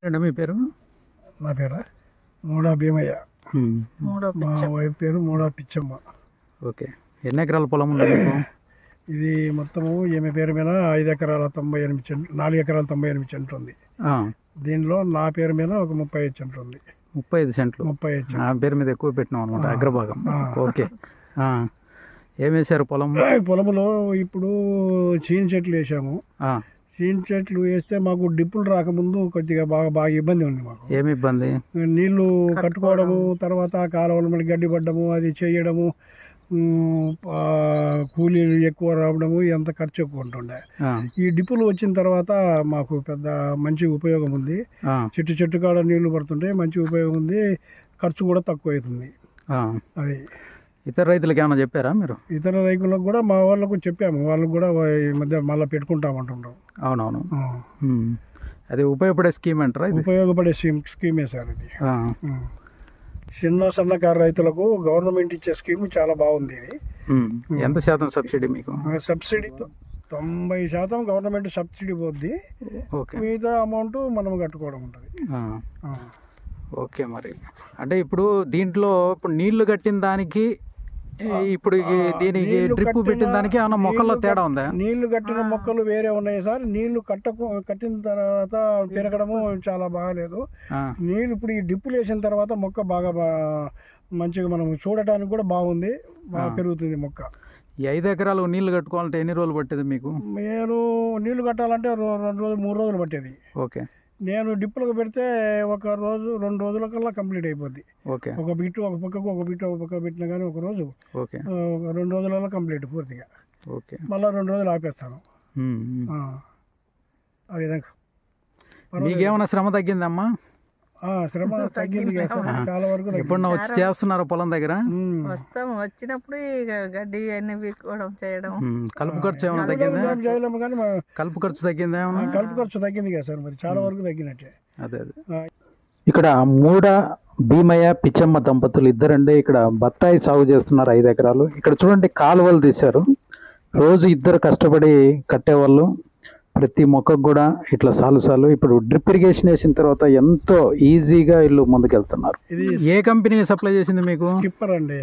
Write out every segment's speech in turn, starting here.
ఏంటండి మీ పేరు? నా పేరా మూడా భీమయ్య. మూడో మా పిచ్చ. వైఫ్ పేరు మూడా పిచ్చమ్మ. ఓకే. ఎన్ని ఎకరాల పొలం ఉంది మీకు? ఇది మొత్తము ఈమె పేరు మీద 5 ఎకరాల 98 సెంట్లు, 4 ఎకరాల 98 సెంట్లు ఉంది. ఆ, దీనిలో నా పేరు మీద ఒక 35 సెంట్లు ఉంది. 35 సెంట్లు. 35 నా సెంట్లు. పేరు మీద ఎక్కువ పెట్టినాం అనమాట, ఆ. అగ్రభాగం. ఆ. ఓకే. ఆ, ఏం వేశారు పొలం? పొలంలో ఇప్పుడు చీని చెట్లు వేసాము. ఆ, చీని చెట్లు వేస్తే మాకు డిప్పులు రాకముందు కొద్దిగా బాగా ఇబ్బంది ఉంది మాకు. ఏమి ఇబ్బంది? నీళ్లు కట్టుకోవడము, తర్వాత కాలువల మళ్ళీ గడ్డి పడ్డము, అది చేయడము, కూలీలు ఎక్కువ రావడము, ఎంత ఖర్చు ఎక్కువ ఉంటుండే. ఆ, ఈ డిప్పులు వచ్చిన తర్వాత మాకు పెద్ద మంచి ఉపయోగం ఉంది. ఆ, చెట్టు కాడ నీళ్లు పడుతుంటే మంచి ఉపయోగం ఉంది. ఖర్చు కూడా తక్కువ అవుతుంది. ఆ. అది ఇతర రైతులకు ఏమైనా చెప్పారా మీరు? ఇతర రైతులకు కూడా మా వాళ్ళకు చెప్పాము. వాళ్ళకు కూడా ఈ మధ్య మళ్ళీ పెట్టుకుంటామంటున్నాం. అవునవును. అది ఉపయోగపడే స్కీమ్ అంటారా ఇది? ఉపయోగపడే స్కీమే సార్ ఇది. ఆ, చిన్న సన్నకారు రైతులకు గవర్నమెంట్ ఇచ్చే స్కీమ్ చాలా బాగుంది. ఇది ఎంత శాతం సబ్సిడీ మీకు? సబ్సిడీ 90% గవర్నమెంట్ సబ్సిడీ పోద్ది. ఓకే. మిగతా అమౌంట్ మనం కట్టుకోవడం ఉంటుంది. ఆ, ఓకే. మరి అంటే ఇప్పుడు దీంట్లో ఇప్పుడు నీళ్లు కట్టిన దానికి ఇప్పుడు దీనికి నీళ్లు డ్రిప్ కట్టిన- పెట్టిన దానికి ఏమన్నా మొక్కల్లో నీళ్లు తేడా ఉందా? నీళ్లు కట్టిన మొక్కలు వేరే ఉన్నాయి సార్. నీళ్లు కట్టిన తర్వాత పెరగడము చాలా బాగాలేదు. ఆ, నీళ్ళు ఇప్పుడు ఈ డిప్పులు వేసిన తర్వాత మొక్క బాగా మంచిగా మనం చూడటానికి కూడా బాగుంది. బాగా పెరుగుతుంది మొక్క. ఈ 5 ఎకరాలు నీళ్లు కట్టుకోవాలంటే ఎన్ని రోజులు పట్టేది మీకు? నేను నీళ్లు కట్టాలంటే 2 రోజులు 3 రోజులు పట్టేది. ఓకే. నేను డిప్పులకు పెడితే 1 రోజు 2 రోజుల కల్లా కంప్లీట్ అయిపోద్ది. ఓకే. ఒక బిట్టు ఒక పక్కకు, ఒక బిట్టు ఒక పక్క పెట్టినా కానీ ఒక రోజు, ఓకే. 2 రోజులలో కంప్లీట్ పూర్తిగా. ఓకే. మళ్ళీ 2 రోజులు ఆపేస్తాను. ఆ విధంగా మీకేమైనా శ్రమ తగ్గిందమ్మా? శ్రమ తగ్గింది కదా సార్, చాలా వరకు తగ్గింది. ఎప్పుడన్నా వచ్చి చేస్తున్నారా పొలం దగ్గర? వస్తాం, వచ్చినప్పుడు ఇక గడ్డి అన్ని వీక్కోవడం చేయడం. కలుపు ఖర్చు ఏమైనా తగ్గిందా? చేయలేము కానీ కలుపు ఖర్చు తగ్గిందా ఏమన్నా? కలుపు ఖర్చు తగ్గింది కదా సార్, మరి చాలా వరకు తగ్గినట్టే. అదే. ఇక్కడ మూడ భీమయ్య పిచ్చమ్మ దంపతులు ఇద్దరండి ఇక్కడ బత్తాయి సాగు చేస్తున్నారు 5 ఎకరాలు. ఇక్కడ చూడండి కాలువలు తీశారు. రోజు ఇద్దరు కష్టపడి కట్టేవాళ్ళు. ప్రతి మొక్కకు కూడా ఇట్లా సాలు ఇప్పుడు డ్రిప్ ఇరిగేషన్ వేసిన తర్వాత ఎంతో ఈజీగా వీళ్ళు ముందుకెళ్తున్నారు. ఇది ఏ కంపెనీ సప్లై చేసింది మీకు? స్కిప్పర్ అండి.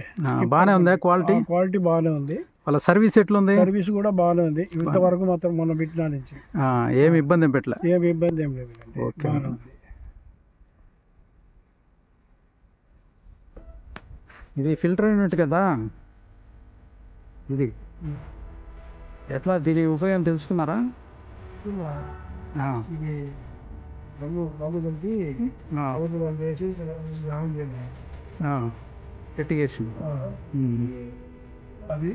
బాగానే ఉందా క్వాలిటీ? క్వాలిటీ బాగానే ఉంది. వాళ్ళ సర్వీస్ ఎట్లుంది? సర్వీస్ కూడా బాగానే ఉంది. ఇంతవరకు మాత్రం మొన్న పెట్టినా నుంచి ఏమి ఇబ్బంది ఏం పెట్టలే? ఏమి ఇబ్బంది ఏం లేదు. ఓకే. బాగానే ఉంది. ఇది ఫిల్టర్ అయినట్టు కదా ఇది. ఎట్లా దీని ఉపయోగం తెలుసుకున్నారా? ఇది రంగు కలిపి వేసి స్నానం చేయాలి. ఎట్టిగేషన్ అది